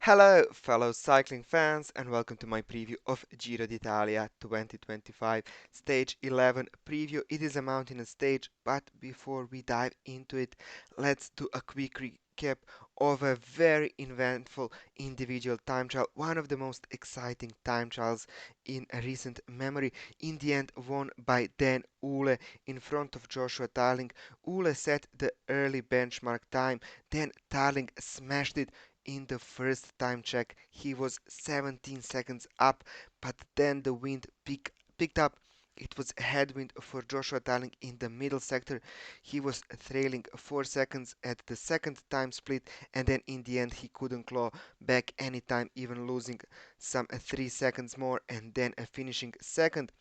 Hello, fellow cycling fans, and welcome to my preview of Giro d'Italia 2025 Stage 11 preview. It is a mountainous stage, but before we dive into it, let's do a quick recap of a very eventful individual time trial, one of the most exciting time trials in recent memory. In the end, won by Dan Ule in front of Joshua Tarling. Ule set the early benchmark time, then Tarling smashed it in the first time check. He was 17 seconds up, but then the wind picked up. It was a headwind for Joshua Tarling in the middle sector. He was trailing 4 seconds at the second time split, and then in the end he couldn't claw back any time, even losing some 3 seconds more, and then finishing second.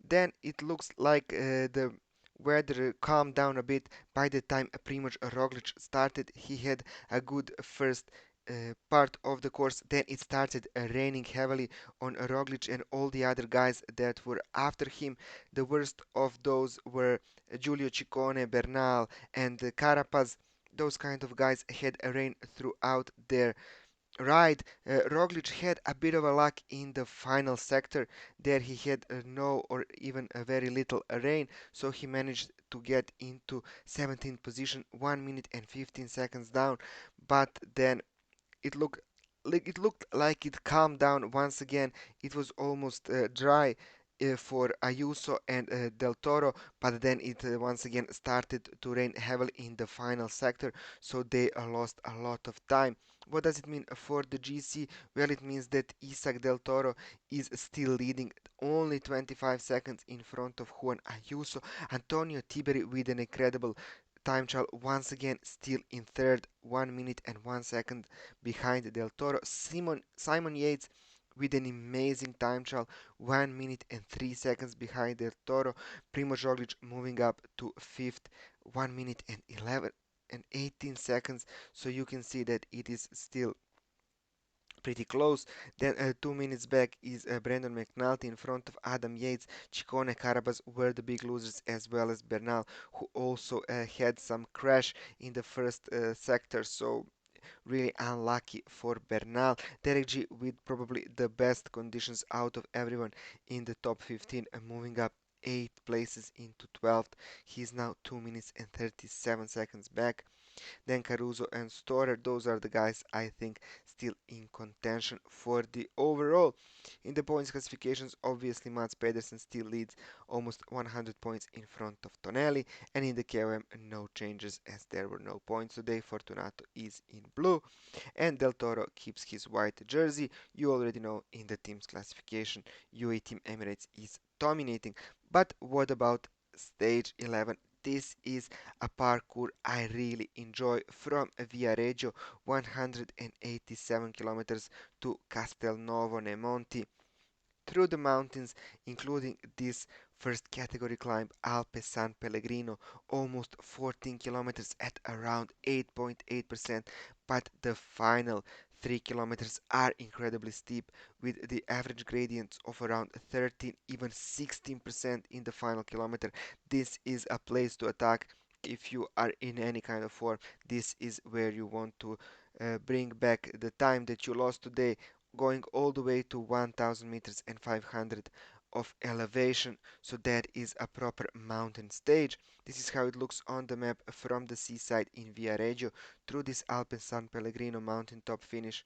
Then it looks like the weather calmed down a bit. By the time Primož Roglic started, he had a good first part of the course. Then it started raining heavily on Roglic and all the other guys that were after him. The worst of those were Giulio Ciccone, Bernal, and Carapaz. Those kind of guys had rain throughout their right. Roglic had a bit of a luck in the final sector. There he had no or even a very little rain, so he managed to get into 17th position, 1 minute and 15 seconds down. But then it looked like it calmed down once again. It was almost dry for Ayuso and Del Toro, but then it once again started to rain heavily in the final sector, so they lost a lot of time. What does it mean for the GC? Well, it means that Isaac Del Toro is still leading, only 25 seconds in front of Juan Ayuso. Antonio Tiberi with an incredible time trial once again still in third, 1 minute and 1 second behind Del Toro. Simon Yates with an amazing time trial, 1 minute and 3 seconds behind Del Toro. Primož Roglic moving up to fifth, 1 minute and 11 and 18 seconds. So you can see that it is still pretty close. Then 2 minutes back is Brandon McNulty in front of Adam Yates. Ciccone, Carabas were the big losers, as well as Bernal, who also had some crash in the first sector. So really unlucky for Bernal. Derek G with probably the best conditions out of everyone in the top 15, moving up 8 places into 12th. He's now 2 minutes and 37 seconds back. Then Caruso and Storer, those are the guys I think still in contention for the overall. In the points classifications, obviously Mats Pedersen still leads almost 100 points in front of Tonelli, and in the KOM no changes as there were no points today. Fortunato is in blue, and Del Toro keeps his white jersey. You already know in the team's classification, UAE Team Emirates is dominating. But what about stage 11? This is a parkour I really enjoy from Viareggio, 187 kilometers to Castelnuovo Nemonti through the mountains, including this first category climb, Alpe San Pellegrino, almost 14 kilometers at around 8.8%, but the final 3 kilometers are incredibly steep, with the average gradients of around 13, even 16% in the final kilometer. This is a place to attack if you are in any kind of form. This is where you want to bring back the time that you lost today, going all the way to 1000 meters and 500 of elevation. So that is a proper mountain stage. This is how it looks on the map from the seaside in Viareggio through this Alpe San Pellegrino mountain top finish.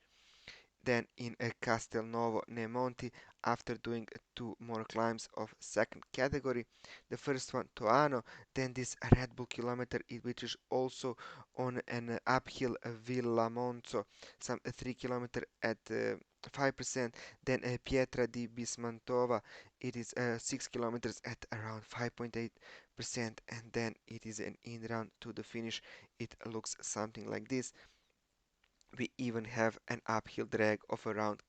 Then in Castelnuovo Nemonti, after doing two more climbs of second category. The first one Toano, then this Red Bull kilometer, which is also on an uphill Villa Monzo, some 3 kilometer at 5%. Then Pietra di Bismantova, it is 6 kilometers at around 5.8%, and then it is an in round to the finish. It looks something like this. We even have an uphill drag of around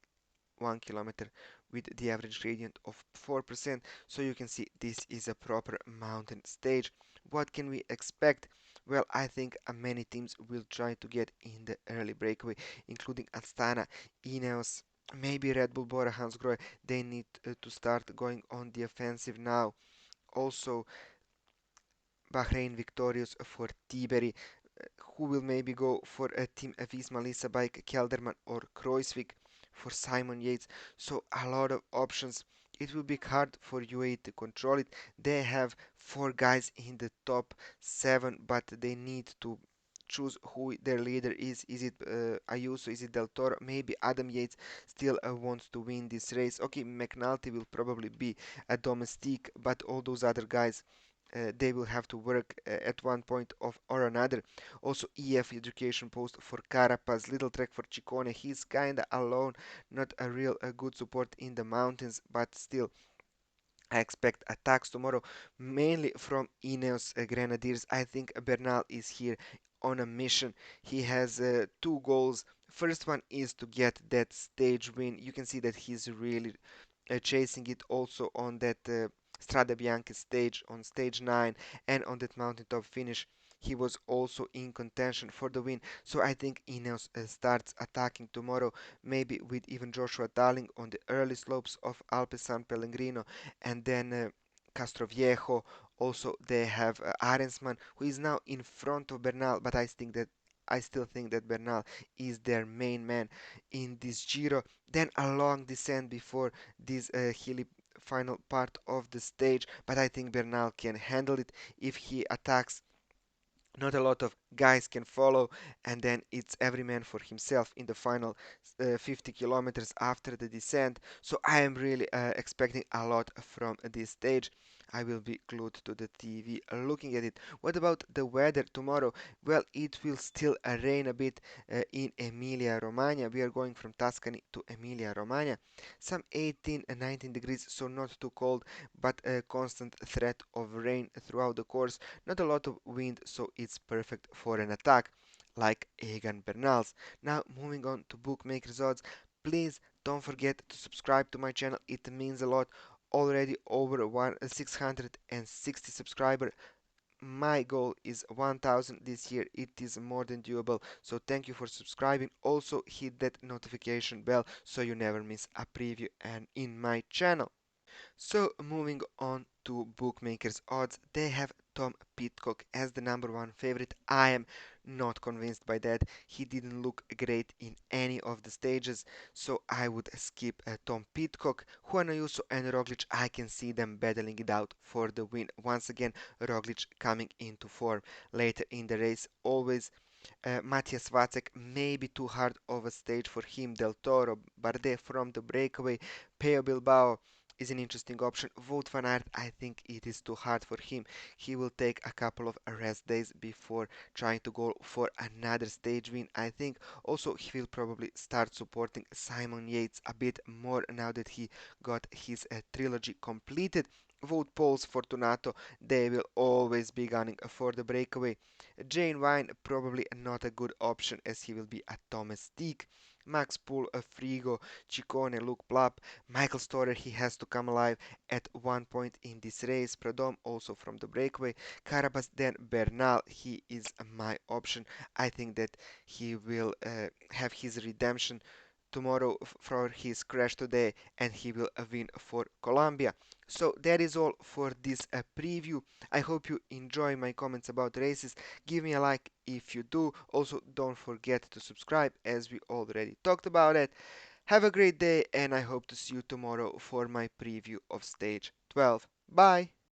1 kilometer with the average gradient of 4%. So you can see this is a proper mountain stage. What can we expect? Well, I think many teams will try to get in the early breakaway, including Astana, Ineos, maybe Red Bull, Bora Hansgrohe. They need to start going on the offensive now. Also, Bahrain victorious for Tiberi. who will maybe go for a Team Visma Lisa bike, Kelderman or Kruijswijk for Simon Yates. So a lot of options. It will be hard for UAE to control it. They have four guys in the top seven, but they need to choose who their leader is. Is it Ayuso? Is it Del Toro? Maybe Adam Yates still wants to win this race. Okay, McNulty will probably be a domestique, but all those other guys, they will have to work at one point of or another. Also, EF education post for Carapaz, little track for Ciccone. He's kinda alone, not a real good support in the mountains, but still. I expect attacks tomorrow, mainly from Ineos Grenadiers. I think Bernal is here on a mission. He has two goals. First one is to get that stage win. You can see that he's really chasing it also on that Strada Bianca stage, on stage 9, and on that mountaintop finish. He was also in contention for the win. So I think Ineos starts attacking tomorrow, maybe with even Joshua Darling on the early slopes of Alpe San Pellegrino, and then Castroviejo. Also, they have Arensman, who is now in front of Bernal, but I still think that Bernal is their main man in this Giro. Then a long descent before this hilly final part of the stage, but I think Bernal can handle it if he attacks. Not a lot of guys can follow, and then it's every man for himself in the final 50 kilometers after the descent. So I am really expecting a lot from this stage. I will be glued to the TV looking at it. What about the weather tomorrow? Well, it will still rain a bit in Emilia Romagna. We are going from Tuscany to Emilia Romagna. Some 18 and 19 degrees, so not too cold, but a constant threat of rain throughout the course. Not a lot of wind, so it's perfect for an attack, like Egan Bernal's. Now, moving on to bookmakers odds, please don't forget to subscribe to my channel. It means a lot. Already over 660 subscribers. My goal is 1000 this year. It is more than doable. So thank you for subscribing. Also hit that notification bell so you never miss a preview and in my channel. So moving on to bookmakers odds, they have Tom Pitcock as the number one favorite. I am not convinced by that. He didn't look great in any of the stages, so I would skip Tom Pitcock. Juan Ayuso and Roglic, I can see them battling it out for the win. Once again, Roglic coming into form later in the race. Always Matthias Vacek, maybe too hard of a stage for him. Del Toro, Bardet from the breakaway, Peo Bilbao is an interesting option. Wout van Aert, I think it is too hard for him. He will take a couple of rest days before trying to go for another stage win. I think also he will probably start supporting Simon Yates a bit more now that he got his trilogy completed. Wout Poels, Fortunato, they will always be gunning for the breakaway. Jane Vine, probably not a good option as he will be a domestique. Max Poole, Frigo, Ciccone, Luke Plapp, Michael Storer, he has to come alive at one point in this race. Prodom also from the breakaway. Carapaz, then Bernal, he is my option. I think that he will have his redemption tomorrow for his crash today, and he will win for Colombia. So that is all for this preview. I hope you enjoy my comments about races. Give me a like if you do. Also, don't forget to subscribe as we already talked about it. Have a great day, and I hope to see you tomorrow for my preview of stage 12. Bye!